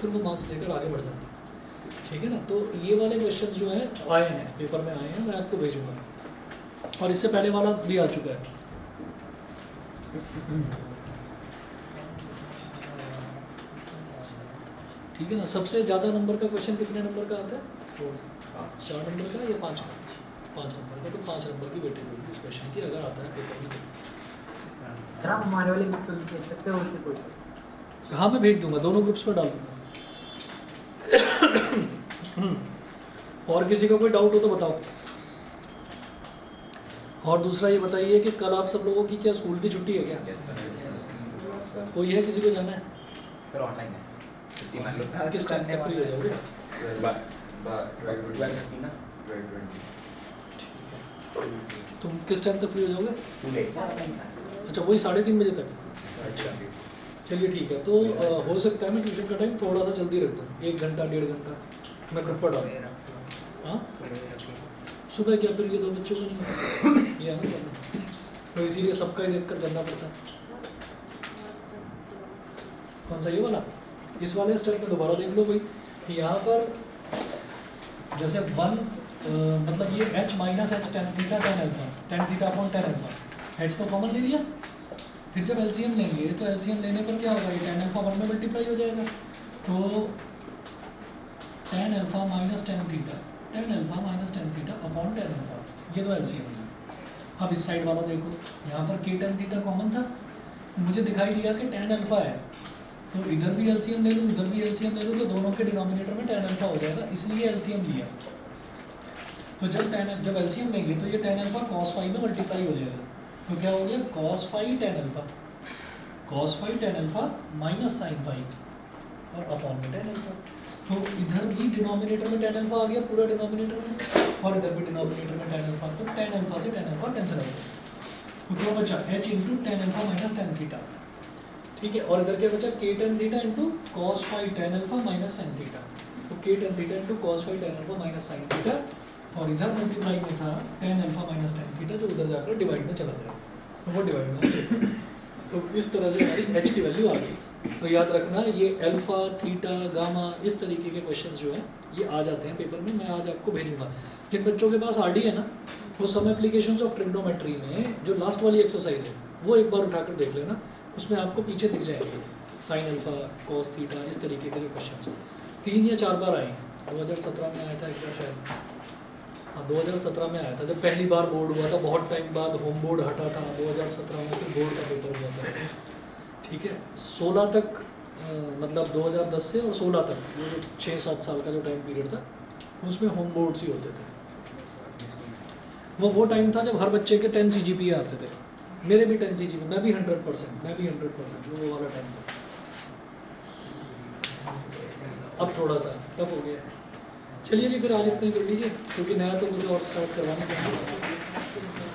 [SPEAKER 1] फिर वो मार्क्स देकर आगे बढ़ जाते हैं। ठीक है ना। तो ये वाले क्वेश्चन जो हैं आए हैं पेपर में आए हैं, मैं आपको भेजूंगा। और इससे पहले वाला भी आ चुका है। ठीक है ना। सबसे ज़्यादा नंबर का क्वेश्चन कितने नंबर का आता है? 4 नंबर का या 5 का? 5 नंबर का। तो 5 नंबर की वेटेज होगी इस क्वेश्चन की, अगर आता है पेपर में।
[SPEAKER 5] सर आप हमारे वाले ग्रुप में भेज सकते हो उसके कोई?
[SPEAKER 1] हाँ मैं भेज दूंगा, दोनों ग्रुप्स पर डाल दूंगा। और किसी का कोई डाउट हो तो बताओ। और दूसरा ये बताइए कि कल आप सब लोगों की क्या स्कूल की छुट्टी है क्या?
[SPEAKER 3] Yes sir.
[SPEAKER 1] कोई है, किसी को जाना है?
[SPEAKER 2] सर ऑनलाइन है छुट्टी मान लो
[SPEAKER 1] किस टाइम तक फ्री हो जाओगे?
[SPEAKER 2] 12:30 ना।
[SPEAKER 1] तुम किस टाइम तक फ्री हो जाओगे?
[SPEAKER 2] टू लेट
[SPEAKER 1] अच्छा वही 3:30 बजे तक। अच्छा चलिए ठीक है। तो हो सकता है मैं ट्यूशन का टाइम थोड़ा सा जल्दी रख दूँ, 1 घंटा 1.5 घंटा मैं ग्रुप पर डालूँ। हाँ सुबह क्या, फिर ये 2 बच्चों को नहीं होता ये है ना प्रॉब्लम। तो इसीलिए सबका ही देखकर चलना पड़ता है। कौन सा, ये वाला? इस वाले स्टेप में दोबारा देख लो भाई, यहाँ पर जैसे 1 मतलब ये h minus H tan theta tan alpha, ten theta upon tan alpha, H तो कॉमन ले लिया। फिर जब एलसीएम लेंगे तो एलसीएम लेने पर क्या होगा, ये टेन अल्फा 1 में मल्टीप्लाई हो जाएगा। तो tan alpha minus tan theta, ten alpha minus tan theta upon tan alpha, ये तो एलसीएम है। अब इस साइड वाला देखो, यहाँ पर के टेन थीटा कॉमन था, मुझे दिखाई दिया कि टेन अल्फा है, तो इधर भी एलसीएम ले लूँ इधर भी एलसीएम ले लूँ, तो दोनों के डिनोमिनेटर में टेन अल्फा हो जाएगा, इसलिए एलसीएम लिया। तो जब एलसीएम लेंगे तो ये टेन अल्फा कॉस फाई में मल्टीप्लाई हो जाएगा। तो क्या हो गया, cos phi tan alpha, cos phi tan alpha minus sine phi और अपॉन में टेन अल्फा। तो इधर भी डिनोमिनेटर में टेन अल्फा आ गया पूरा डिनोमिनेटर में, और इधर भी डिनोमिनेटर में टेन अल्फा, तो टेन अल्फा से टेन अल्फा कैंसिल हो गया। तो क्या बचा, H into tan alpha minus tan theta. ठीक है, और इधर क्या बचा, k tan theta into cos phi tan alpha minus sine theta. तो k tan theta into cos phi tan alpha minus sine theta, और इधर मल्टीप्लाई में था tan alpha minus tan theta, जो उधर जाकर डिवाइड में चला जाएगा, तो वो डिवाइड में। तो इस तरह से हमारी एच की वैल्यू आ गई। तो याद रखना ये अल्फा थीटा गामा इस तरीके के क्वेश्चन जो हैं ये आ जाते हैं पेपर में। मैं आज आपको भेजूंगा। जिन बच्चों के पास आरडी है ना, वो सम एप्लीकेशंस ऑफ ट्रिग्नोमेट्री में जो लास्ट वाली एक्सरसाइज है वो एक बार उठाकर देख लेना, उसमें आपको पीछे दिख जाएंगे साइन अल्फा कॉस थीटा इस तरीके के जो क्वेश्चन हैं। 3 या 4 बार आए, 2017 में आया था एक बार शायद, हाँ 2017 में आया था जब पहली बार बोर्ड हुआ था, बहुत टाइम बाद होम बोर्ड हटा था 2017 में, फिर बोर्ड का पेपर हुआ था। ठीक है, 16 तक मतलब 2010 से और 16 तक ये जो 6-7 साल का जो टाइम पीरियड था उसमें होम बोर्ड्स ही होते थे। वो टाइम था जब हर बच्चे के 10 CGPA आते थे, मेरे भी 10 CGPA, मैं भी 100%, वो वाला टाइम था। अब थोड़ा सा टफ हो गया। चलिए जी फिर आज इतना ही कर लीजिए, क्योंकि नया तो कुछ और स्टार्ट करवाना चाहिए।